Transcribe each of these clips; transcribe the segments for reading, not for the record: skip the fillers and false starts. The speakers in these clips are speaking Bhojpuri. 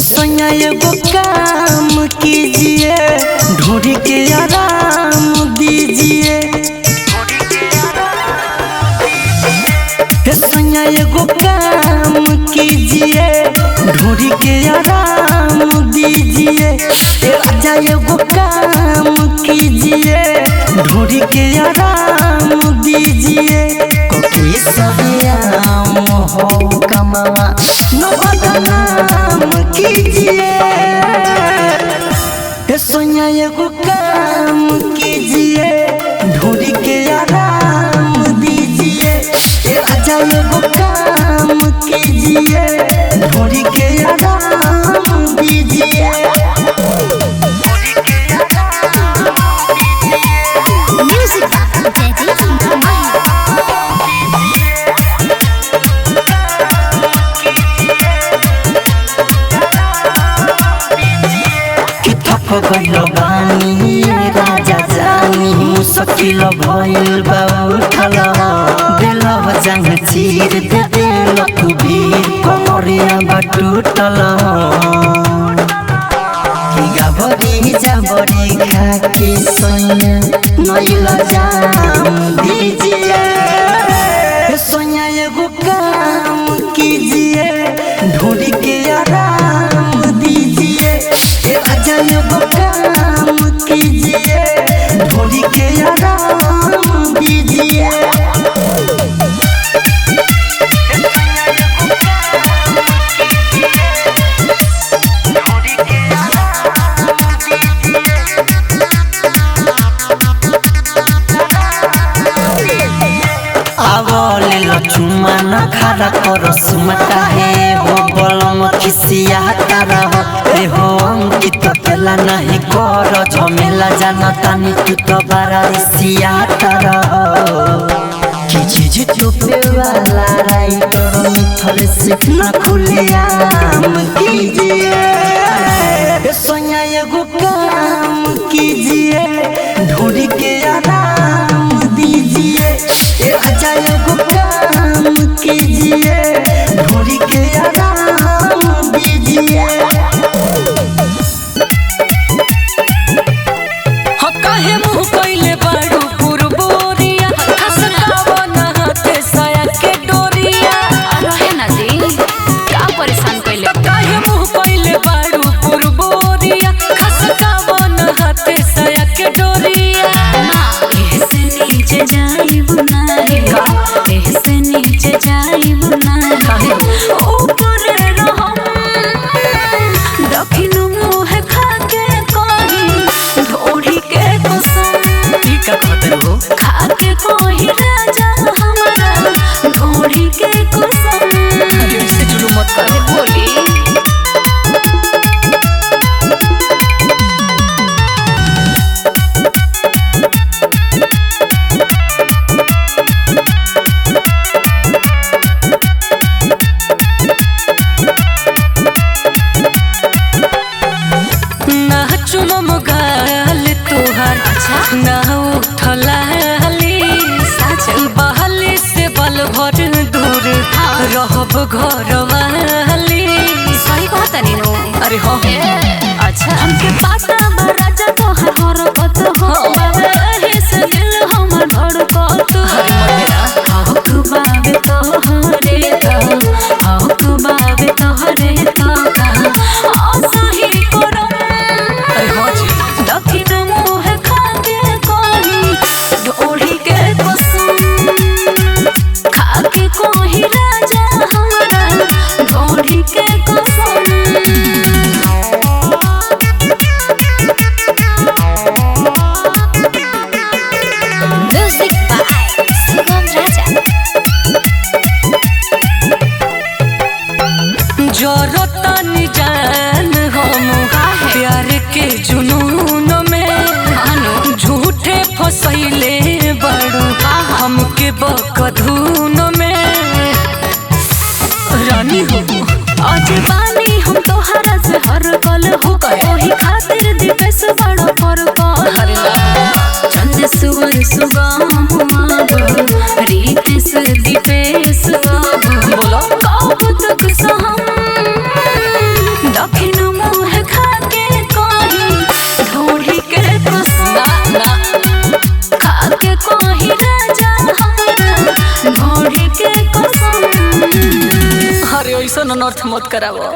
सोया एगो काम कीजिए, ढूंढ के आराम दीजिए। सोया एगो काम कीजिए, ढूंढ के आराम दीजिए। राजा एगो काम कीजिए, ढूंढ के आराम दीजिए। कोई सदियाम हो कमावा न बदनाम कीजिए। सोया एगो काम कीजिए, ढूंढ के आराम दीजिए। राजा एगो काम कीजिए, ढूंढ के आराम दीजिए। गइलो बानी राजा जानी, मुश्किल भइल बा उठल। दिलव जंग चीर दे दिल कुबीर, कमरिया बा टूटल। गाबरी जाबरी खाके सोया नइल जाम दीजिए। सोया एगो काम कीजिए, ढूंढ के आराम दीजिए। राजा एगो काम कीजिए, ढूंढ के आराम दीजिए। आवले लचुमा न खड़ा कर सुमता है हो बलम खिसिया तारा हो। ए हो अंकित केला नहीं कर झमेला, जानतानी तू तो बड़ा रिसिया तारा हो। की चीज टूपे वाला राइटर मिथले से न खुलियाम कीजिए। सोया एगो काम कीजिए, ढूंढ के आराम दीजिए। राजा एगो काम कीजिए, ढूंढ के आराम दीजिए। काहे मुँह कइले बाड़ू पुरबोरिया, खसकावो ना हाथे साया के डोरिया। रहे ना दी का परेशान कइले। काहे मुँह कइले बाड़ू पुरबोरिया, खसकावो ना हाथे साया के डोरिया। ऐसे नीचे जाइब नाही, ऐसे नीचे जाइब नाही। ऊपर रहम दक्षिण मुँह खाके कही, ढोढ़ी के कसम। ई का खतर हो खाके कही राजा हमारा, ढोढ़ी के कसम। ऐसे जुलूम मत कर। बोली ना चुमम गाल तोहार, ना उठलाली। बहली से बल भर दूर रहब घर वाली। सही बात है नीनू। अरे हाँ अच्छा हमके पाता बा राजा तोहर हरकत हो। एही से दिल हमर धड़कत हो। हक बावे तोहरे तो, हक बावे तोहरे तो असही करम। अरे हाँ जी दक्षिण मुँह खाके कही, ढोढ़ी के कसम। खाके कही राजा हमारा, ढोढ़ी के कसम। के कसम। अरे ऐसा नॉर्थ मत करावो।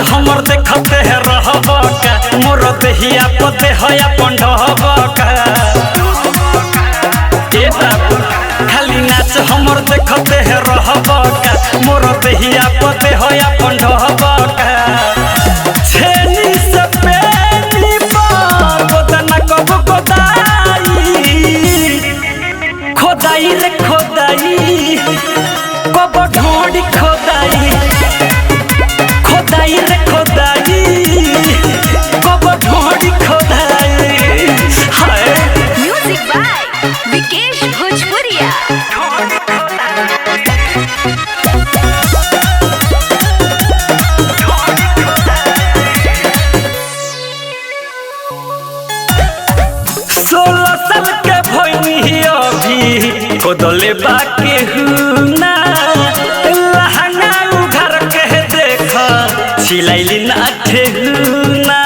हमर देखते है रहब का मोर देहिया पते हया पंडहब का ए बाबू खाली नाच हमर देखते है रहब का मोर देहिया पते हया पंडहब का छेनी से पेनी पर गोदना कब खोदाई रे खोदाई कब ढोड़ी खोदाई खोदाई रे खोदाई कब ढोड़ी खोदाई हाय म्यूजिक बाय विकेश भोजपुरिया। खोदले बाके हुना लहंगा उघर के देख सिलाइली ना ठेहुना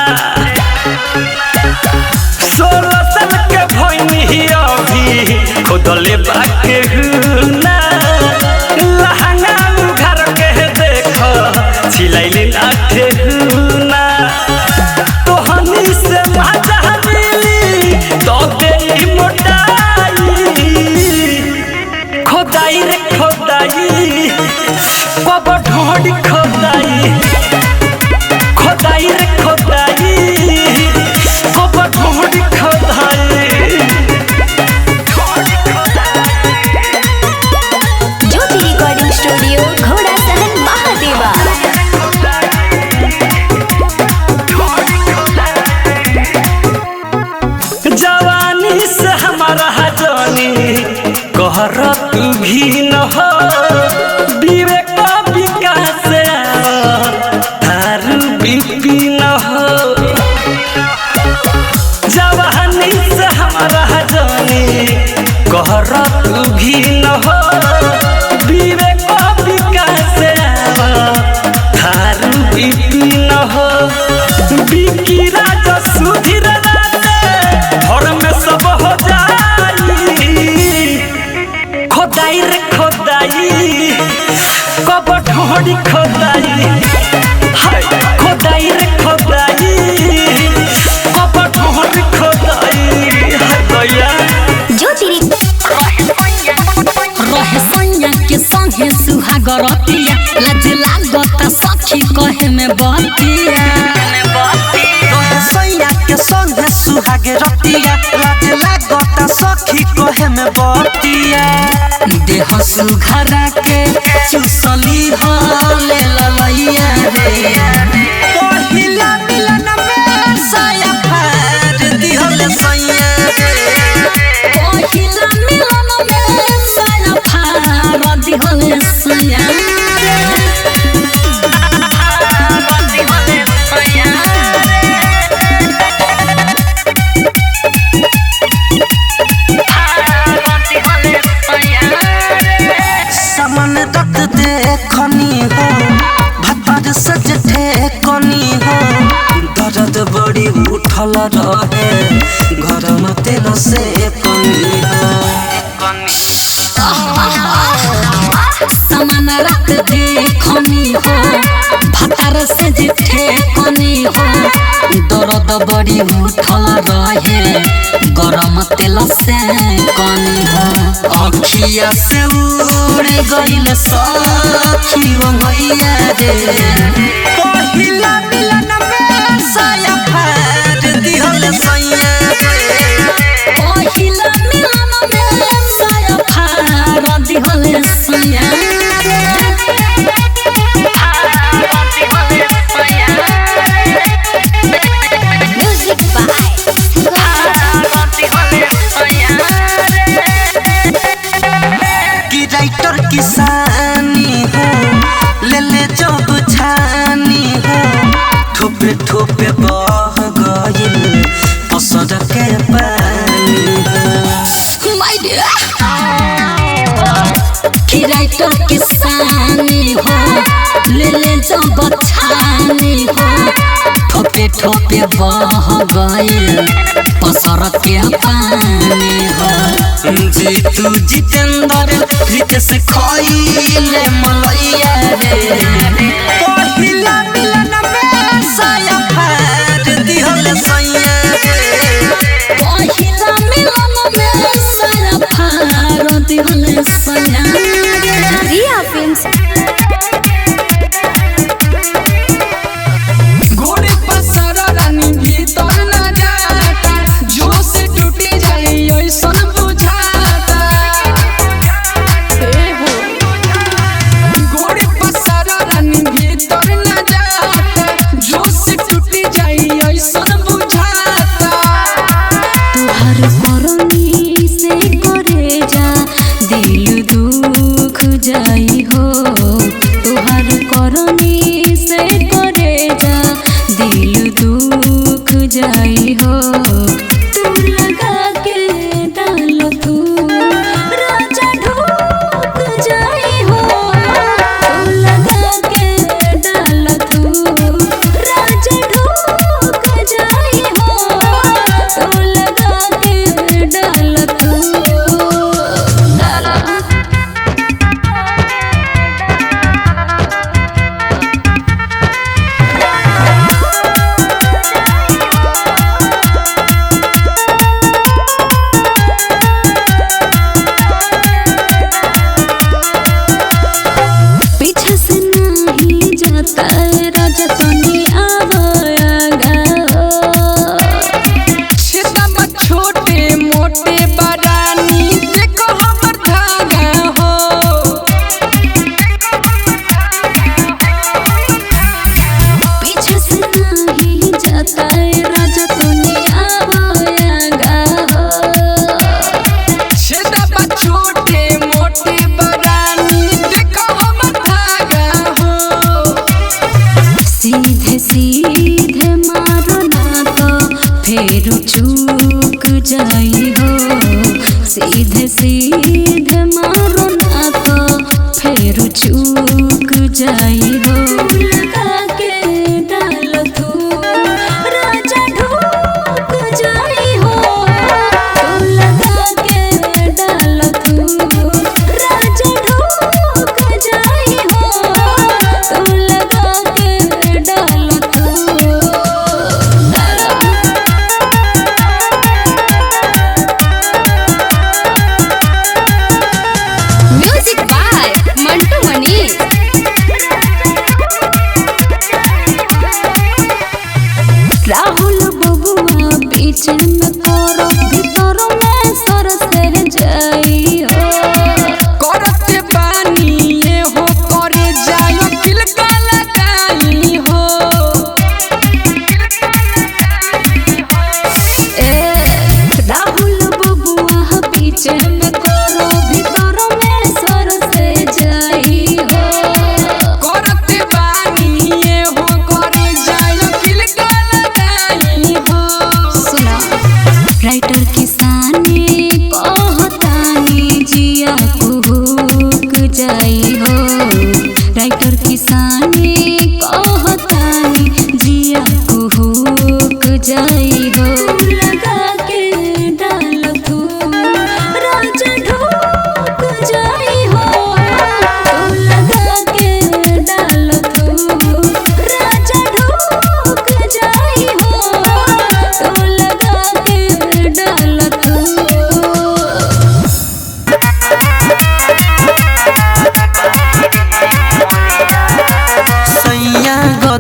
16 साल के भइनी अभी खोदले बाके हुना लहंगा उघर के देख सिलाइली ना ठेहुना तोहनी से मजा मिली तो गई मोटाई खोदाई रे खोदाई कब ढोड़ी खोदाई खोदाई रे खोदाई कब ढोड़ी खोदाई ज्योति रिकॉर्डिंग स्टूडियो घोड़ा सहन महादेवा। जवानी से हमारा जानी कहर तू भी न हो विवेक विकास बड़ी खोदाई हाय खोदाई रे खोदाई कब ढोरी खोदाई हाय दया रहे सैया के संगे सुहागर रतिया लाज लागत सखी कहे में बतिया रहे सैया के संगे सुहागे रतिया लाज लागत सखी कहे में बतिया देह सुघरा के चुसली हले ललैया रे पहिला मिलन में साया फाड़ दिहल सैया पहिला मिलन में साया फाड़ दिहल सैया समन रख देखनी हो भतर सज ठेकनी हो दर्द बड़ी उठल रहे घर में तेल से कनी समान रात देखनी हो भतर से जिठे कनी हो दर्द बड़ी उठल रहे गरम तेल से कनी हो अखिया से उड़ गइल सखी मैया रे पहिला मिलन में साया फाड़ दिहल सैया पहिला मिलन में साया फाड़ दिहल सैया म्यूजिक कि राइटर किसानी हो ले ले जब छानी हो ठोपे ठोपे बह गइल पसर के पानी हो माय डियर कि राइटर किसानी हो ले ले जब छानी हो ठोपे ठोपे बह गइल पसर के पानी हो जीतू जितेंद्र रितेश खइले मलैया रे पहिला मिलन में साया फाड़ दिहल सैया पहिला मिलन में साया फाड़ दिहल सैया रिया फिल्म्स घोड़े पर सारा रानी भीतर न जाता जो से टूटी जाए ऐसन बुझाता ए हो घोड़े पर सारा रानी भीतर न जाता जो से टूटी जाए ऐसन बुझाता तुहार करनी से करे जा दिल दुख जाई हो तुहार करनी से करे जा दिल दुख जाई हो तू लगा के डाल तू राजा ढूक जाई हो तू लगा के डाल तू राजा ढूक जाई हो तू लगा के डाल तू पीछे से नहीं जाता राजा तनी आवागा छेदा छोटे मोटे बरानी देखो हमर धागा हो पीछे से नहीं जाता राजा तनी आवागा छेदा छोटे मोटे बरानी देखो हमर धागा हो सीधे सीधे मारो ना तो फिर चूक जाई हो सीधे सीधे मारो ना तो फिर चूक जाई हो लगा के डाल तू राजा ढूक जाई हो तू लगा के डाल तू राजा ढूक जाई हो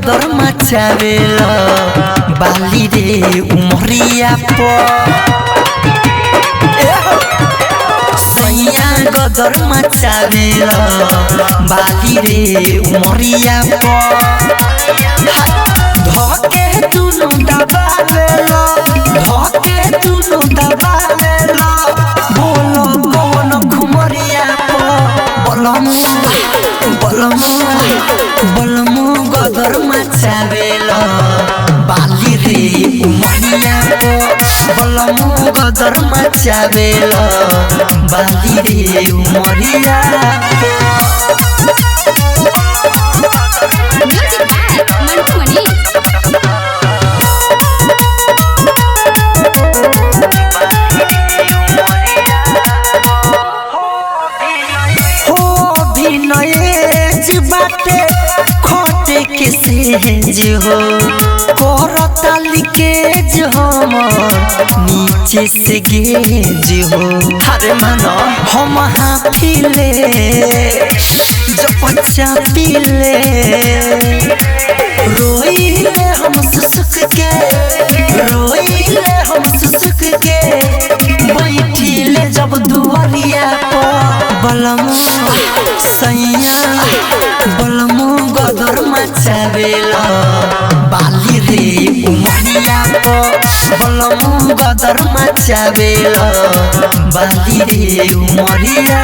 गदर मचावेला बाली रे उमरिया सैया गदर मचावेला बाली रे उमरिया धके दुनु दबावेला धके दुनु दबावेला बोलो कौन खुमरिया बलमु गदर मचावेला बाली रे उमरिया बलमु गदर मचावेला बाली रे उमरिया बाटे खोटे के सेज हो करता लिकेज हमर नीचे से गेज हो अरे मानो हम हाफिले जो बच्चा पीले रोइले हम सुसुक के रोइले हम सुसुक के बैठिले जब दुआरिया पर बलमु सैया बलमु गदर मचावेला बाली रे उमरिया बलमु गदर मचावेला बाली रे उमरिया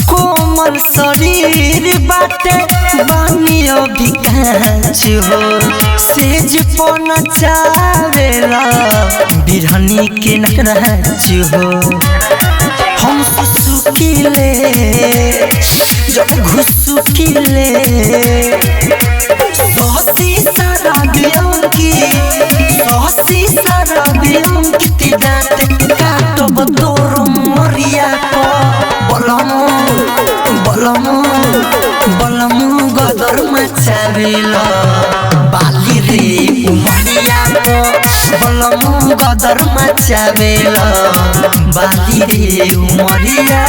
कोमल शरीर बाटे बनियो विकास हो सेज पन चावेला बिरहनी के नकराच हो हम सुसुकिले जब घुसुकिले सोसी सारा बियंकी ती दांत काटब तोर मरिया बलमु गदर मचावेला बाली रे उमरिया बलमु गदर मचावेला बाली रे उमरिया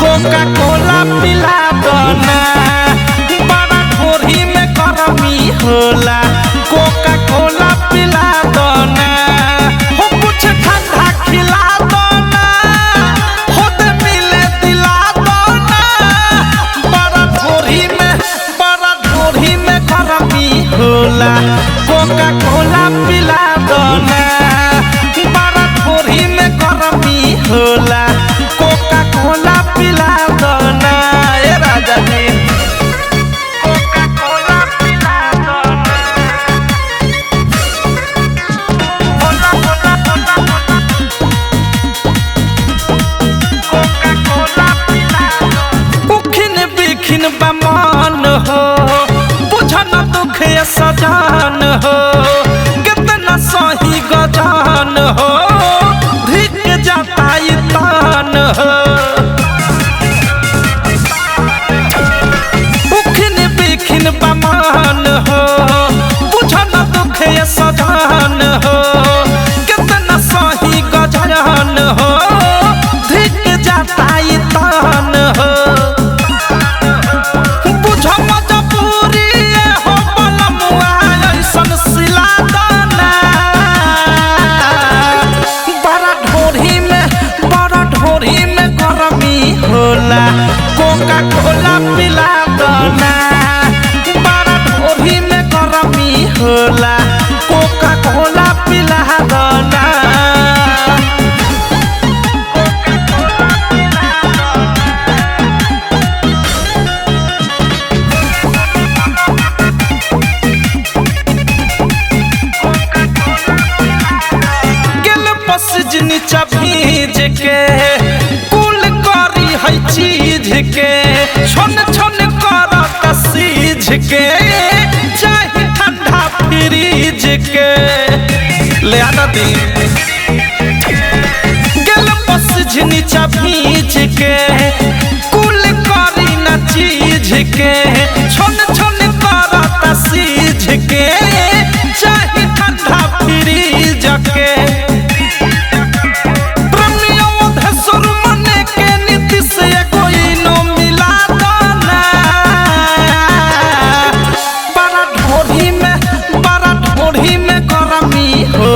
कोका कोला पिला दना बड़ा ढोरी में गरमी होला कोका कोला पिला दना हो कुछ ठंडा खिला दना खुद मिले दिला दना बड़ा ढोरी में गरमी होला कोका कोला पिला दना बड़ा ढोरी में गरमी होला कोका कोला पिला दना ए राजा जी कोका कोला पिला दना कोका कोला पिला उखिन बिखिन बमान हो बुझन दुख सजान हो कितना सही गजान हो धिक जाता तान हो बमान हो बुझन दुख सजान हो कितना सही गजान हो धिक जाता तान हो बुझ मजबूरी हो बलमुआ ऐसन सिला दाना बड़ा ढोरी में गरमी होला कोका कोला पिला दाना होला कोका कोला पिला दना के छोन छोन करत सीझ के चाहे ठंडा फ्रीज के ले आना दी गल बस नीचा भीज के कुल करी न चीज के छोन छोन करत सीझ के चाहे ठंडा फ्रीज के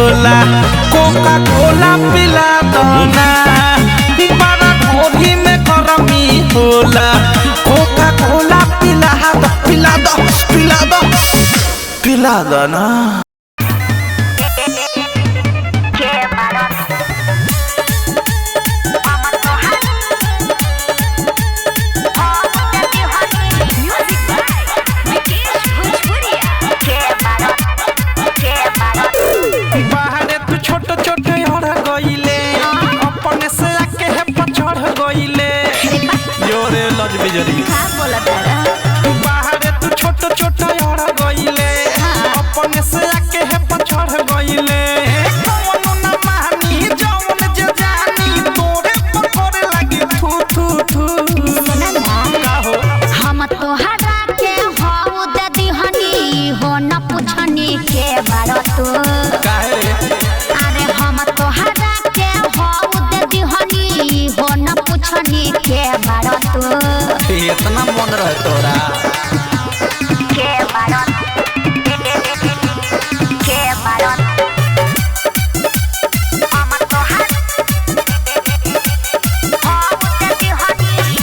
कोका कोला पिला दो ना बड़ा ढोरी में गरमी होला कोका कोला पिला दो पिला दो पिला दो पिला दो ना बाहर तू छोट छोट और गइले अपने से आके है पछड़ गइले कौन न मानी जौन जे जानी तोरे पकड़ लगी थू थू थू का हो हम तोहरा के हो दे दिहनी हो न पूछनी के बारो तू काहे रे अरे हम तोहरा के हो दे दिहनी हो न पूछनी के बारो तू इतना मन रहे तोरा के बारो हम तोहरा हो दे दिहनी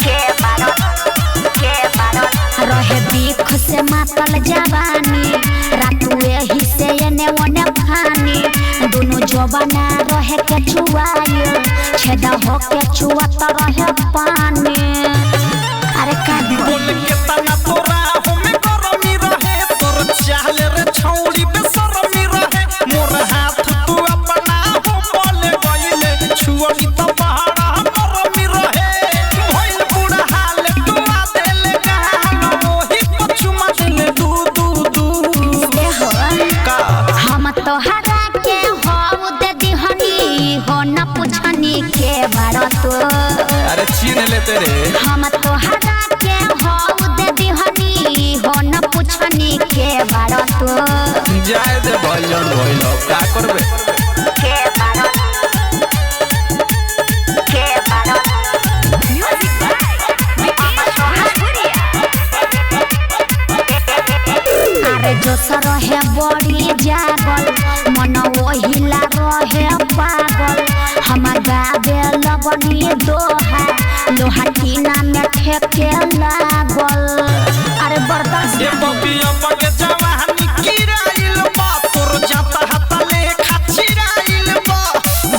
के बारो रहे बीख से मातल जवानी रातू एही से एने ओने फानी दोनों जवाना रहे के छुआए छेदा हो के छुआत रहे पानी अरे का बोल के तना तोरा हमें गरमी रहे तोर चाहले रे छौड़ी बेशरमी रहे मोर हाथ तू अपना हो बोले गइले छुअनी तो पहाड़ा गरमी रहे भइल बुढ़ा हाल तू आ देले गाल ओही पछुमा देले दू दू दू से हो का हम तोहरा के हो दे दिहनी हो न पूछनी के बारो तू अरे छीन लेते रे हम तोहरा के हो दे दिहनी हो न पूछनी के बारो तू जाए दे भइलन भइल का करबे के बारो म्यूजिक अरे जो सर है बड़ी जागल मन ओहिला रहे पागल हमार गावे लगनी दोहा लोहा टीना में ठेके लागल अरे बर्दाश्त ये बबिया पके जवानी किराइल बा तोर जाता हाथ ले खाचिराइल बा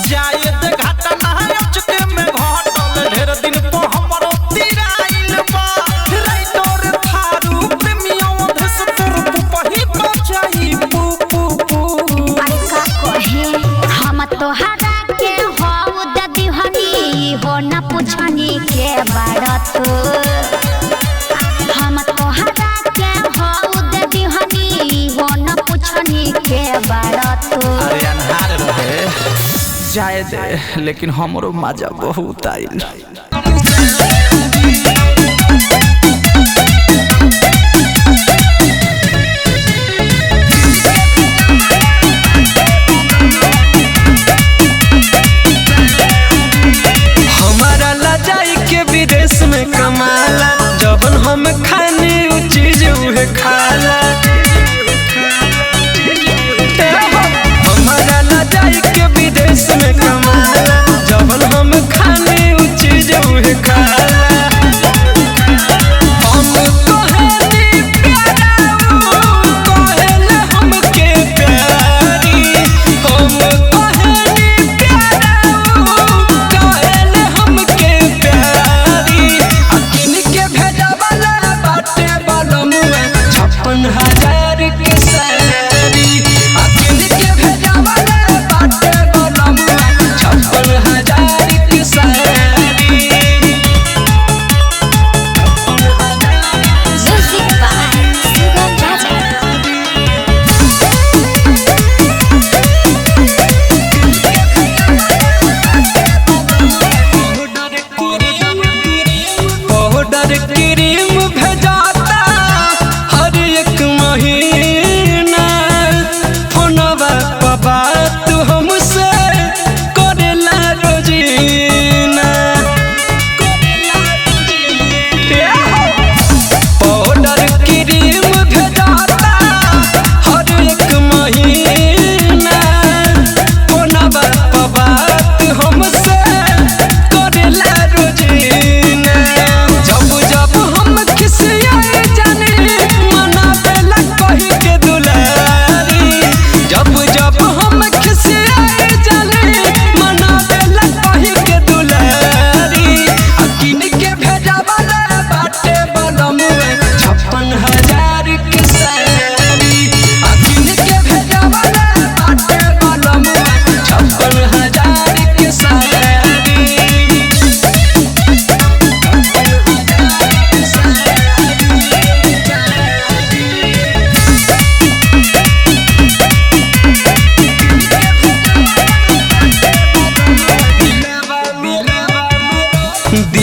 जाए दे घाटा ना अचके में घटल ढेर दिन तो हमरो तिराइल बा रई तोर थारू प्रेमियों धस तोर पुपही बचाई पू पू पू अरे का कहे हम तोहरा के हो दे दिहनी हो न पूछनी के बारत हम तोहरा के हो दे दिहनी हो न पूछनी के बारत अरे अनहार रहे जाए दे लेकिन हमरो मजा बहुत आइल हमारा लाजाई के विदेश में कमाला जबन हम खानी उ चीज उहे खाला हमारा लाजाई के विदेश में कमाला जबन हम खानी उ चीज उहे खाला हम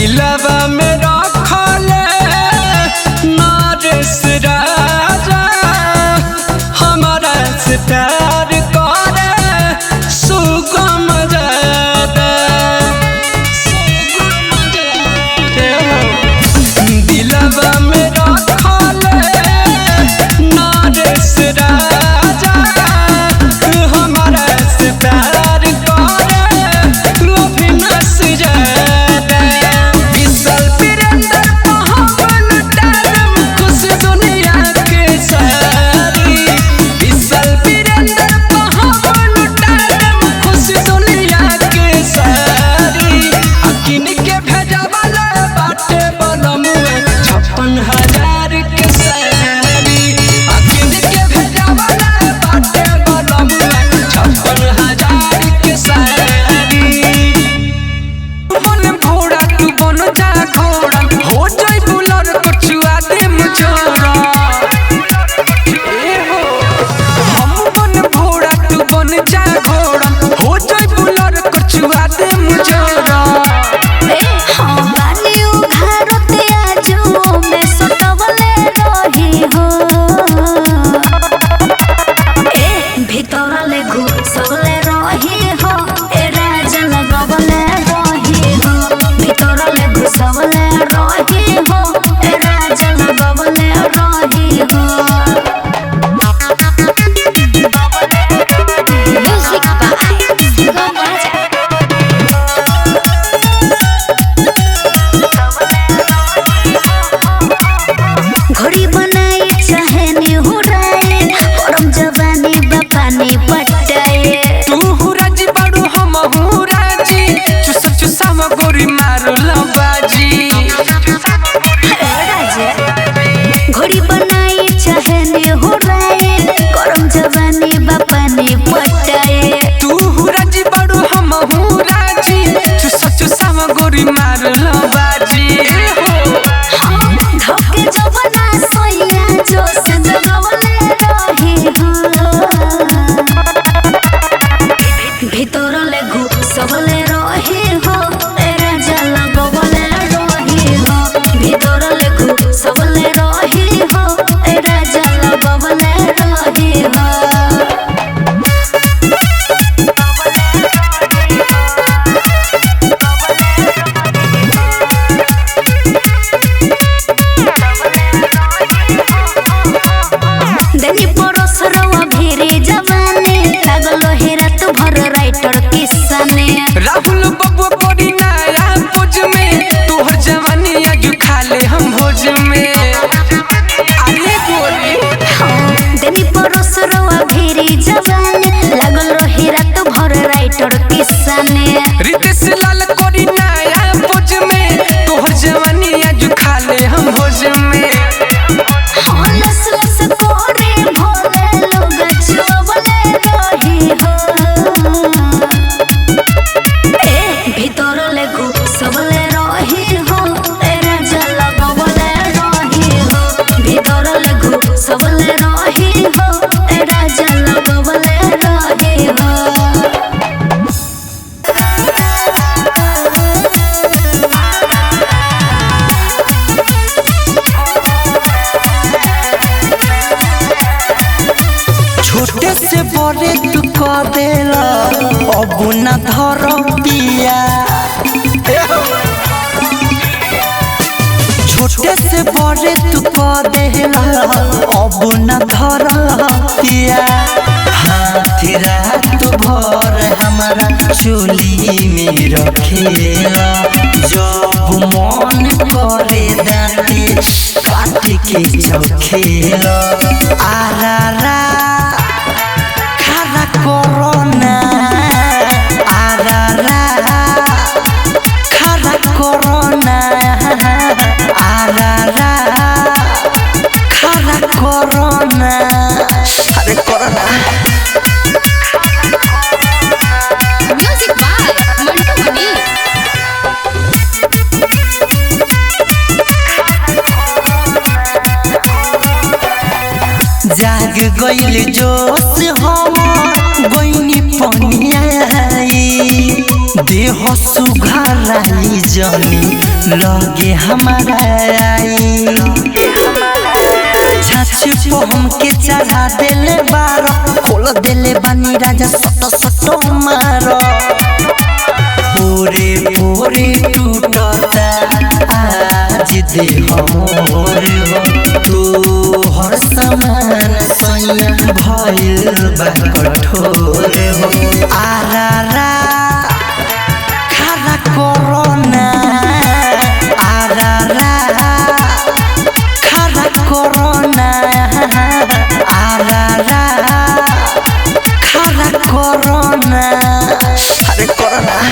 दिलवा में रखले नरेश राजा हमारा से प्यार करे सुगम जादा दिलवा में रखले नरेश राजा हमारा से प्यार करे अभिनाश जादा विशाल वीरेंद्र पवन टाइम खुश दुनिया के सारी विशाल वीरेंद्र पवन टाइम खुश दुनिया के सारी अकिन के भेजा वाला बाटे बनमुए 56,000 के सारी अकिन के भेजा वाला बाटे बनमुए 56,000 के सारी मन भोड़ा तू बन जा घोड़ा हो जाई बुलर कछुआ दे मुझोरा ए हो हम मन भोड़ा तू बन जा घोड़ा हो जाई बुलर कछुआ दे मुझोरा हाँ बानी उघारते आजो में सटवले रही हो भीतर ले घुसवले रही हो ए राजा लगवले रही हो भीतर ले घुसवले रही हो ए राजा लगवले रही हो म्यूजिक बाय सुगम राजा घड़ी बनाई चाहे निहुराए परम जवानी बपानी पटाए तू राजी बाड़ू हम राजी चुस चुसा गोरी मारू लबाजी घड़ी बनाई चाहे निहुराए परम जवानी बपानी पटाए तू राजी बाड़ू हम राजी चुस चुसा गोरी मारू लबाजी धोके जवना सोया जो से जगवले रही हो भीतर ले घुसवले रही हो ए राजा लगवले रही हो भीतर ले घुसवले रही हो ए राजा लगवले रही हो देनी परसरवा भेरे जवाने लागल हेरा तू भर राइटर किसने राहुल बबुआ पड़ी नया पोज में तोहर जवानी आज खा ले हम भोज में अरे गोरी देनी परसरवा भेरे जवाने लागल हेरा तू भर राइटर किसने रितेश लाल कोरी नया पोज में तोहर जवानी आज खा ले हम भोज में लस लस कोरे भोले लोग चुवले रही हो भीतर ले घुसवले रही हो ए राजा लगवले रही हो भीतर ले घुसवले रही हो ए राजा लगवले रही हो छोटे से बड़े तू कह देला अब न धर पिया छोटे से बड़े तू कह देला अब न धर पिया हाथ रात भर हमारा चोली में रखेला जब मन करे दांती काट के चखेला आरा रा खरा कोरोना आरा रा खरा कोरोना आरा रा खरा कोरोना अरे कोरोना म्यूजिक बाय मंटू मनी जाग गइल जोश हम गइनी पनियाई देह सुघराई जनी लगे हमारा आई छाछ पे हमके चढ़ा देले बार खोल देले बानी राजा सट सट मार पूरे पूरे टूटता आज देह मोर तू हर समान सैया भइल बा कठोर हो आरा रा खरा कोरोना आरा रा खरा कोरोना आरा रा खरा कोरोना अरे कोरोना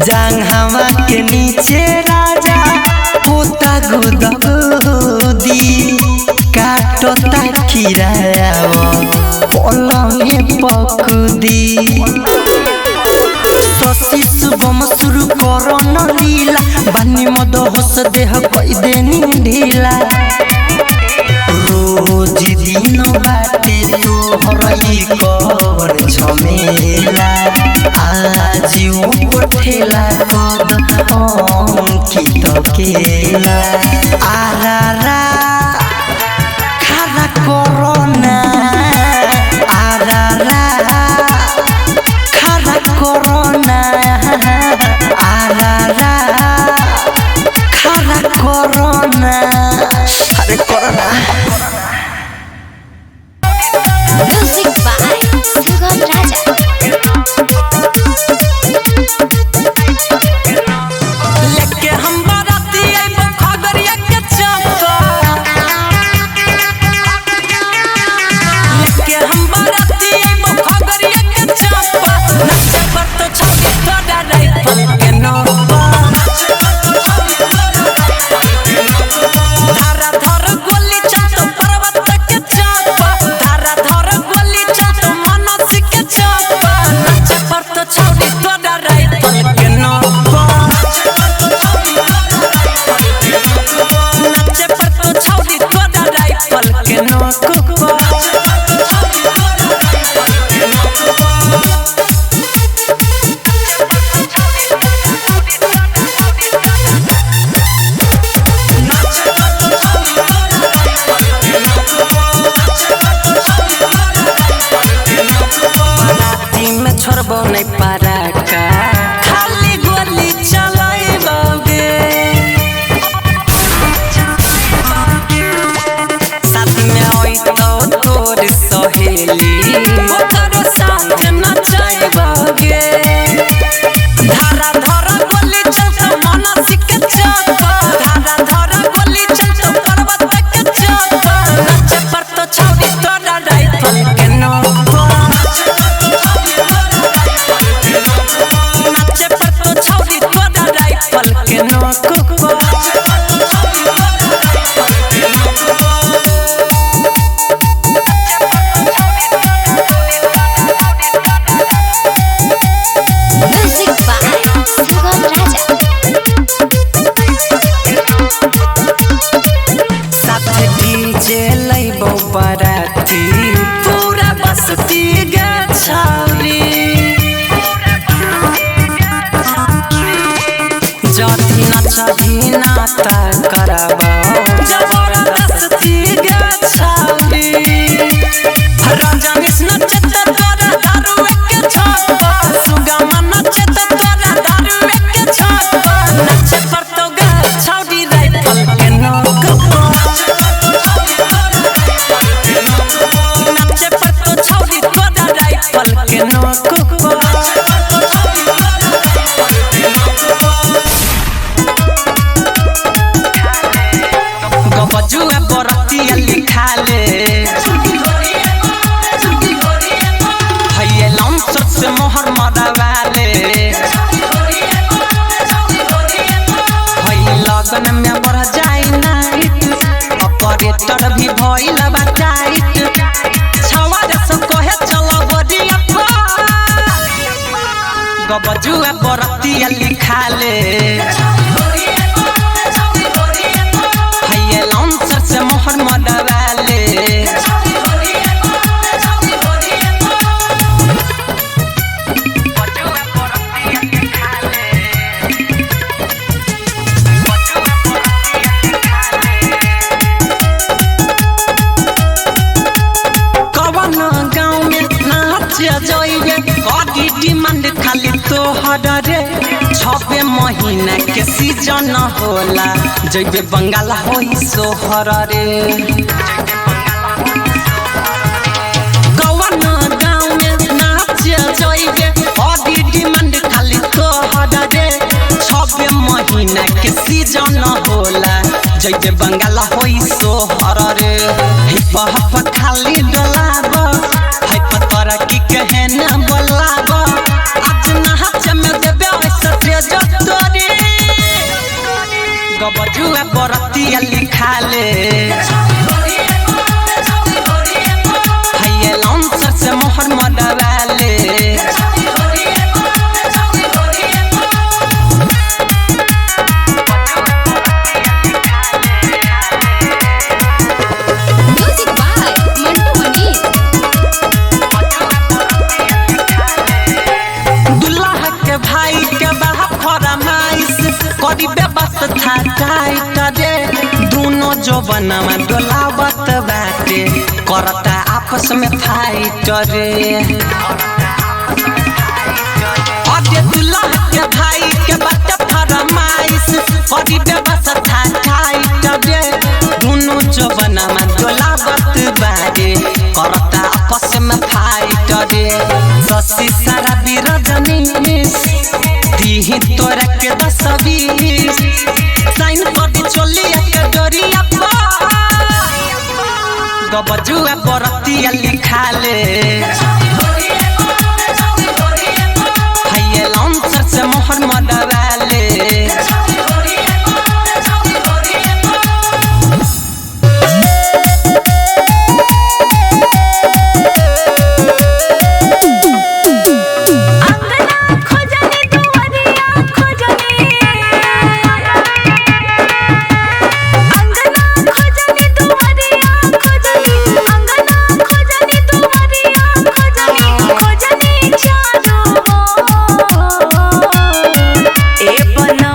जांघवा के नीचे राजा पोता गुदगुदी काटता खिराया पलंगे पकुदी ससी शुभम शुरू करो न लीला बानी मद हस देह कई देनी ढीला रोज दिन बाटे तो हरई कर झमेला आज उठेला कद अंकित केला आरा रा खरा कोरोना आरा रा खरा कोरोना आरा रा खरा कोरोना अरे corona Music by Sugam Raja. लेके हम बाराती आइबो खगड़िया के चौका लेके हम बाराती आइबो खगड़िया के चौका नचे पर तो छाती तोड़ा राइफल के नौका धारा धर गोली चलतो पर्वत के चौका धारा धर गोली चलतो मनसी के चौका नचे पर तो छाती तोड़ा राइफल के नौका नचे पर तो छौरी तोड़ा राइफल के नौका बाराती में छोड़बो नहीं पारा का खाली गोली चलाइबोगे साथ में होई तो तोर सहेली ओकर साथ नचाइबोगे धारा धर गोली चलतो मनसी के चौका धारा धर गोली चलतो पर्वत के चौका नचे पर तो छौरी तोड़ा राइफल के नौका नचे पर तो छौरी तोड़ा राइफल के नौका Music by Sugam Raja. साथे डीजे लइबो बाराती पूरा बसती गछाली जथी नचही नाता करबो जबरदस्ती गछाली रंजनिस नचत तोरा दारू के छापा सुगम नचत तोरा दारू के छापा नचे पर तो गछाली राइफल के नौका नचे पर तो छौरी तोड़ा राइफल के नौका गबजुआ बरतिया लिखाले भैया लमसर से मोहर मरवाले भई लगन में बढ़ जाए नाइट ऑपरेटर भी भइल बा टाइट छवा जस कहे चलो बडिया गबजुआ बरतिया लिखाले तोहर रे 6 महीना के सीजन होला जइबे बंगाल होई सोहर रे कौन गाँव में नाच जइबे बड़ी डिमांड खाली तोहर रे 6 महीना के सीजन होला जइबे बंगाल होई सोहर रे हिप हप खाली डलाब है पतरा की कहे न बोलाब आज नाच में देबे ऐसा तेज तोरी गबजुआ बरतिया लिखाले है लॉन्चर से मोहर मडवाले व्यवस्था टाइट रे दोनों जवानमा डोलावत बाटे करता आपस में फाइट रे अरे दुल्हा के भाई के बाटे फरमाइश करी व्यवस्था टाइट रे दोनों जवानमा डोलावत बाटे करता आपस में फाइट रे ससी सारा बिरजनी दी तोरा के 10-20 साइन कर दी चली के डोरिया गबजुआ बरतिया लिखाले है लॉन्चर से मोहर मडवाले ए बना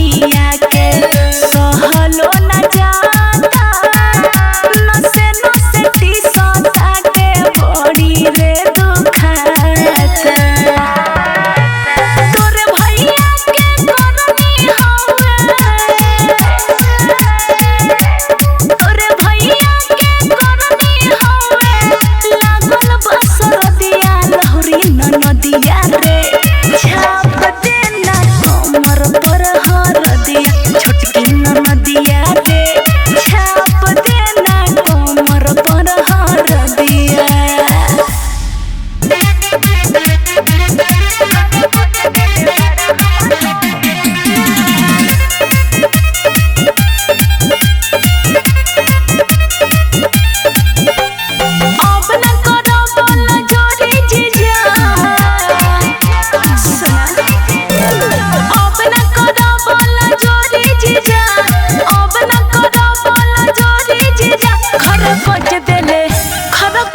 दरदिया के सहलो न जाता नसे नसे टीसता के बड़ी रे दुखाता तोरे भैया के करनी हवे तोरे भैया के करनी हवे लागल बसरदिया लहरी नदिया रे छाप देना कमर पर हरदिया छोटकी नदिया रे छाप देना कमर पर हरदिया अब न करो बोल जोरी जीजा अब न करो बोल जोरी जीजा अब न करो बोल जोरी जीजा खर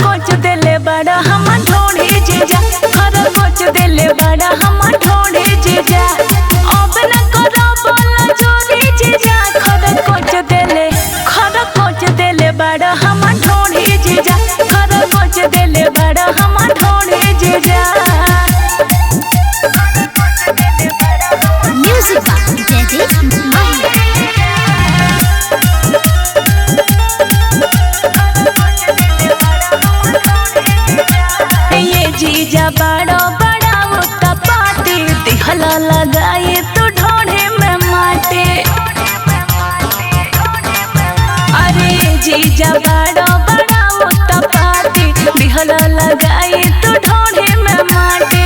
कोच देले बड़ा हम ढोढ़ी जीजा खर कोच देले बड़ा हम ढोढ़ी जीजा अब न करो बोल जोरी जीजा खर कोच देले बड़ा हम ढोढ़ी जीजा खर कोच देले बड़ा हम ढोढ़ी जीजा म्यूजिक ये जीजा बड़ो बड़ा उता पाती दिहला लगाई तो ढोढ़े में माटी अरे जीजा बड़ो बड़ा उता पाती दिहला लगाई तो ढोढ़े में माटी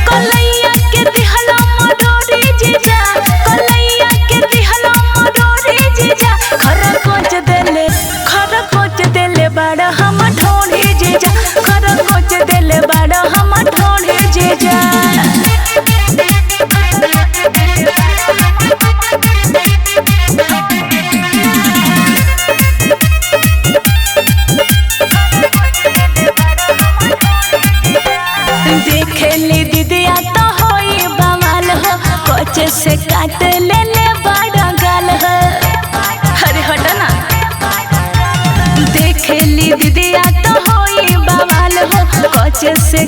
कलैया के दिहला मडोरी जीजा कलैया के दिहला मडोरी जीजा खर कोच देले बड़ा हम ढोढ़ी जीजा खर कोच देले बड़ा हम ढोढ़ी जीजा देखेली दीदिया तो होई बवाल हो कोच से काट ले बड़ा गाल हो अरे हट ना देखेली दीदिया तो होई बवाल हो कोच से